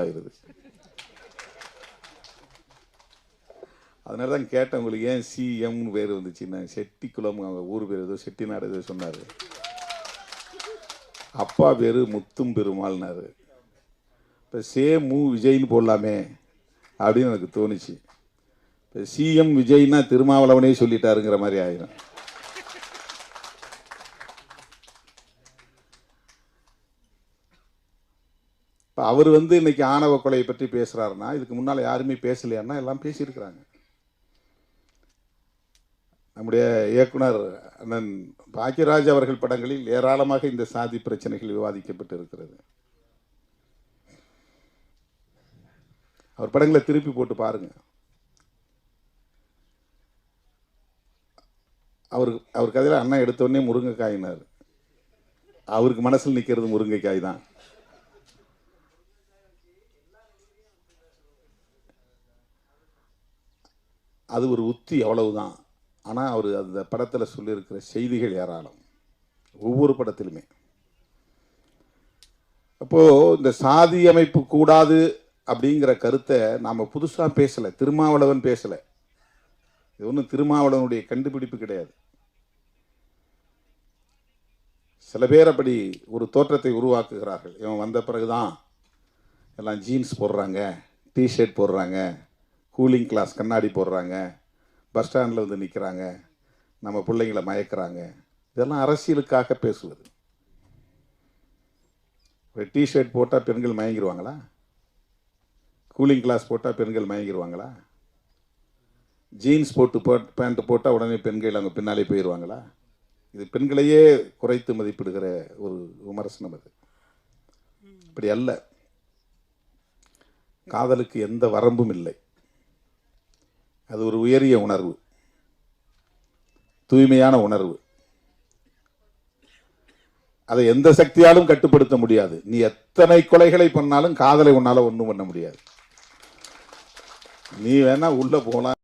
ஆயிருது. அதனால தான் கேட்டேன், உங்களுக்கு ஏன் சிஎம்னு பேர் வந்துச்சுன்னா, செட்டிக்குளம் அவங்க ஊர் பேர் ஏதோ செட்டிநாடு ஏதோ சொன்னார். அப்பா பேர் முத்தும் பெருமாள்னாரு. இப்போ மு விஜய்னு போடலாமே அப்படின்னு எனக்கு தோணுச்சு. இப்போ சிஎம் விஜய்னா திருமாவளவனே சொல்லிட்டாருங்கிற மாதிரி ஆயிரும். இப்போ அவர் இன்னைக்கு ஆணவ கொலையை பற்றி பேசுகிறாருன்னா, இதுக்கு முன்னால் யாருமே பேசலையான்னா எல்லாம் பேசியிருக்கிறாங்க. நம்முடைய இயக்குனர் அண்ணன் பாக்கியராஜ் அவர்கள் படங்களில் ஏராளமாக இந்த சாதி பிரச்சனைகள் விவாதிக்கப்பட்டு இருக்கிறது. அவர் படங்களை திருப்பி போட்டு பாருங்க. அவர் கதையில் அண்ணா எடுத்தோடனே முருங்கைக்காயினார். அவருக்கு மனசில் நிற்கிறது முருங்கைக்காய் தான். அது ஒரு உத்தி, அவ்வளவுதான். ஆனால் அவர் அந்த படத்தில் சொல்லியிருக்கிற செய்திகள் ஏராளம், ஒவ்வொரு படத்திலுமே. அப்போது இந்த சாதி அமைப்பு கூடாது அப்படிங்கிற கருத்தை நாம் புதுசாக பேசலை, திருமாவளவன் பேசலை. இது ஒன்றும் திருமாவளவனுடைய கண்டுபிடிப்பு கிடையாது. சில பேர் அப்படி ஒரு தோற்றத்தை உருவாக்குகிறார்கள். இவன் வந்த பிறகுதான் எல்லாம் ஜீன்ஸ் போடுறாங்க, டிஷர்ட் போடுறாங்க, கூலிங் கிளாஸ் கண்ணாடி போடுறாங்க, பஸ் ஸ்டாண்டில் நிற்கிறாங்க, நம்ம பிள்ளைங்களை மயக்கிறாங்க. இதெல்லாம் அரசியலுக்காக பேசுவது. ஒரு டிஷர்ட் போட்டால் பெண்கள் மயங்கிடுவாங்களா? கூலிங் கிளாஸ் போட்டால் பெண்கள் மயங்கிடுவாங்களா? ஜீன்ஸ் பேண்ட் போட்டால் உடனே பெண்கள் அவங்க பின்னாலே போயிடுவாங்களா? இது பெண்களையே குறைத்து மதிப்பிடுகிற ஒரு விமர்சனம். அது இப்படி அல்ல. காதலுக்கு எந்த வரம்பும் இல்லை. அது ஒரு உயரிய உணர்வு, தூய்மையான உணர்வு. அதை எந்த சக்தியாலும் கட்டுப்படுத்த முடியாது. நீ எத்தனை கொலைகளை பண்ணாலும் காதலை உன்னால ஒன்றும் பண்ண முடியாது. நீ வேணா உள்ள போலாம்.